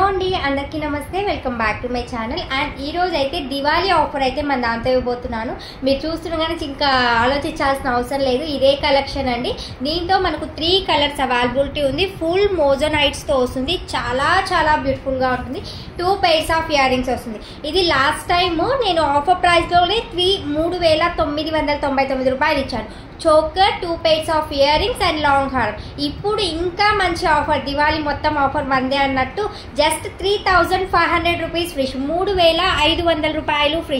అండి అందరికీ నమస్తే welcome back to my channel and ఈ రోజు అయితే దివాళీ ఆఫర్ అయితే మన దాంతో ఇవ్వబోతున్నాను. మీరు చూస్తుండగానే ఇంకా ఆలోచించాల్సిన అవసరం లేదు. ఇదే కలెక్షన్ అండి. దీంతో మనకు 3 కలర్స్ అవైలబిలిటీ ఉంది. ఫుల్ మోజోనైట్స్ తో వస్తుంది. చాలా చాలా బ్యూటిఫుల్ గా ఉంటుంది. 2 pairs ఆఫ్ ఇయర్ రింగ్స్ వస్తుంది. ఇది లాస్ట్ టైమ్ నేను ఆఫర్ ప్రైస్ లోనే 3,999 రూపాయలు ఇచ్చాను. Choker 2 pairs of ear rings and long హారం. ఇప్పుడు ఇంకా మంచి ఆఫర్, దివాళీ మొత్తం ఆఫర్ మందే అన్నట్టు జస్ట్ 3,500 రూపీస్ ఫ్రీ. 3,500 రూపాయలు ఫ్రీ.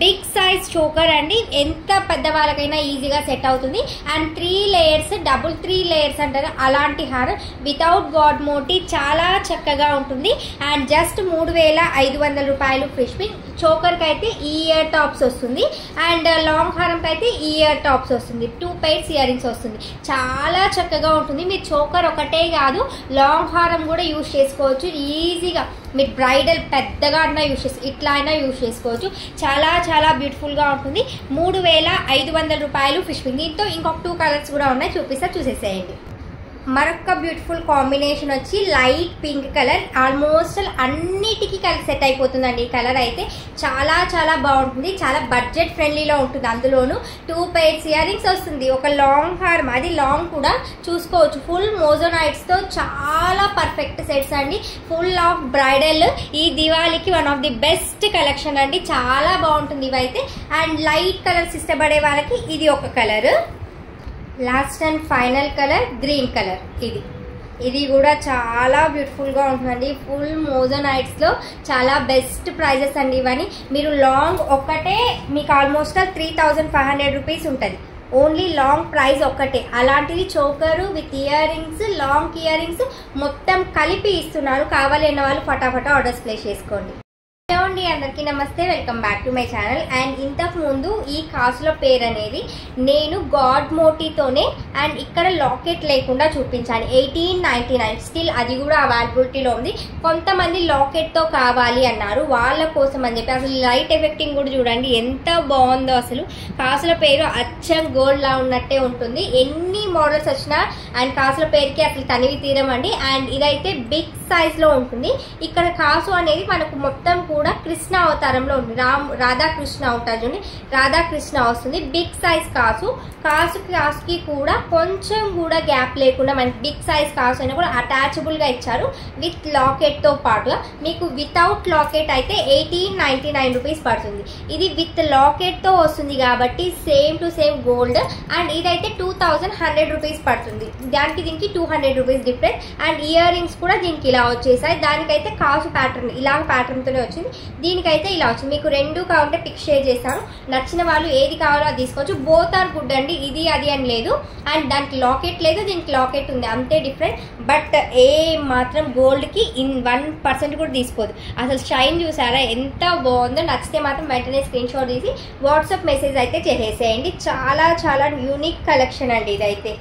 బిగ్ సైజ్ చోకర్ అండి. ఎంత పెద్ద వాళ్ళకైనా ఈజీగా సెట్ అవుతుంది. అండ్ 3 layers, డబుల్ 3 layers అంటారు అలాంటి హారం వితౌట్ గాడ్ మోటి చాలా చక్కగా ఉంటుంది. అండ్ జస్ట్ 3,500 రూపాయలు ఫ్రీ. చోకర్ కి అయితే ఈ ఇయర్ టాప్స్ వస్తుంది అండ్ లాంగ్ హారం కి అయితే ఈ ఇయర్ టాప్స్ వస్తుంది. 2 pairs ఇయర్ రింగ్స్ వస్తుంది. చాలా చక్కగా ఉంటుంది. మీరు చోకర్ ఒకటే కాదు లాంగ్ హారం కూడా యూజ్ చేసుకోవచ్చు ఈజీగా. మీరు బ్రైడల్ పెద్దగా అన్నా యూజ్ చేసుకో, ఇట్లా అయినా యూజ్ చేసుకోవచ్చు. చాలా చాలా బ్యూటిఫుల్ గా ఉంటుంది. 3,500 రూపాయలు ఫిష్. దీంతో ఇంకొక 2 కలర్స్ కూడా ఉన్నాయి, చూసేసేయండి. మరొక బ్యూటిఫుల్ కాంబినేషన్ వచ్చి లైట్ పింక్ కలర్. ఆల్మోస్ట్ అన్నిటికీ కలిసి సెట్ అయిపోతుందండి. ఈ కలర్ అయితే చాలా చాలా బాగుంటుంది. చాలా బడ్జెట్ ఫ్రెండ్లీలో ఉంటుంది. అందులోను 2 pairs ఇయర్ రింగ్స్ వస్తుంది. ఒక లాంగ్ హారం, అది లాంగ్ కూడా చూసుకోవచ్చు. ఫుల్ మోజోనైట్స్ తో చాలా పర్ఫెక్ట్ సెట్స్ అండి. ఫుల్ ఆఫ్ బ్రైడల్ ఈ దివాళీకి one of the best collection అండి. చాలా బాగుంటుంది ఇవైతే. అండ్ లైట్ కలర్స్ ఇష్టపడే వాళ్ళకి ఇది ఒక colour. Last and final colour green colour. ఇది కూడా చాలా బ్యూటిఫుల్ గా ఉంటుందండి. ఫుల్ మోజోనైట్స్ లో చాలా బెస్ట్ ప్రైజెస్ అండి ఇవన్నీ. మీరు లాంగ్ ఒక్కటే మీకు ఆల్మోస్ట్ 3,500 రూపీస్ ఉంటుంది. ఓన్లీ లాంగ్ ప్రైస్ ఒక్కటే. అలాంటిది choker with ear rings, long ear rings మొత్తం కలిపి ఇస్తున్నారు. కావాలి అన్న వాళ్ళు ఫటాఫటా ఆర్డర్స్ ప్లేస్ చేసుకోండి. అండి అందరికీ నమస్తే welcome back to my channel. And ఇంతకు ముందు ఈ కాసుల పేరు అనేది నేను గాడ్ మోటీతోనే అండ్ ఇక్కడ లాకెట్ లేకుండా చూపించాను. 1899 స్టిల్ అది కూడా అవైలబిలిటీలో ఉంది. కొంతమంది లాకెట్ తో కావాలి అన్నారు, వాళ్ళ కోసం అని చెప్పి. అసలు లైట్ ఎఫెక్టింగ్ కూడా చూడండి ఎంత బాగుందో. అసలు కాసుల పేరు అచ్చం గోల్డ్ లా ఉన్నట్టే ఉంటుంది. ఎన్ని మోడల్స్ వచ్చినా అండ్ కాసుల పేరుకి అసలు తనివి తీరమండి. అండ్ ఇదైతే బిగ్ సైజ్ లో ఉంటుంది. ఇక్కడ కాసు అనేది మనకు మొత్తం కూడా కృష్ణ అవతారంలో ఉంది. రాధాకృష్ణ ఉంటారు చూడండి, రాధాకృష్ణ వస్తుంది. బిగ్ సైజ్ కాసుకి కూడా కొంచెం కూడా గ్యాప్ లేకుండా మనకి బిగ్ సైజ్ కాసు అయినా కూడా అటాచబుల్ గా ఇచ్చారు విత్ లాకెట్ తో పాటుగా. మీకు వితౌట్ లాకెట్ అయితే 1899 రూపీస్ పడుతుంది. ఇది విత్ లాకెట్ తో వస్తుంది కాబట్టి same to same gold. And ఇదైతే 2,100 రూపీస్ పడుతుంది. దానికి దీనికి 200 rupees difference. And ear rings కూడా దీనికి ఇలా వచ్చేసాయి. దానికైతే కాసు ప్యాటర్న్ ఇలా ప్యాటర్న్ తోనే వచ్చింది. దీనికైతే ఇలా వచ్చింది. మీకు 2 కావాలంటే పిక్ షేర్ చేస్తాను. నచ్చిన వాళ్ళు ఏది కావాలో అది తీసుకోవచ్చు. బోత్ ఆర్ గుడ్ అండి. ఇది అది అని లేదు. అండ్ దానికి లాకెట్ లేదు, దీనికి లాకెట్ ఉంది, అంతే డిఫరెంట్. బట్ ఏ మాత్రం గోల్డ్ కి 1% కూడా తీసుకోదు. అసలు షైన్ చూసారా ఎంత బాగుందో. నచ్చితే మాత్రం వెంటనే స్క్రీన్ షాట్ తీసి వాట్సాప్ మెసేజ్ అయితే చేసేసేయండి. చాలా చాలా యూనిక్ కలెక్షన్ అండి ఇదైతే.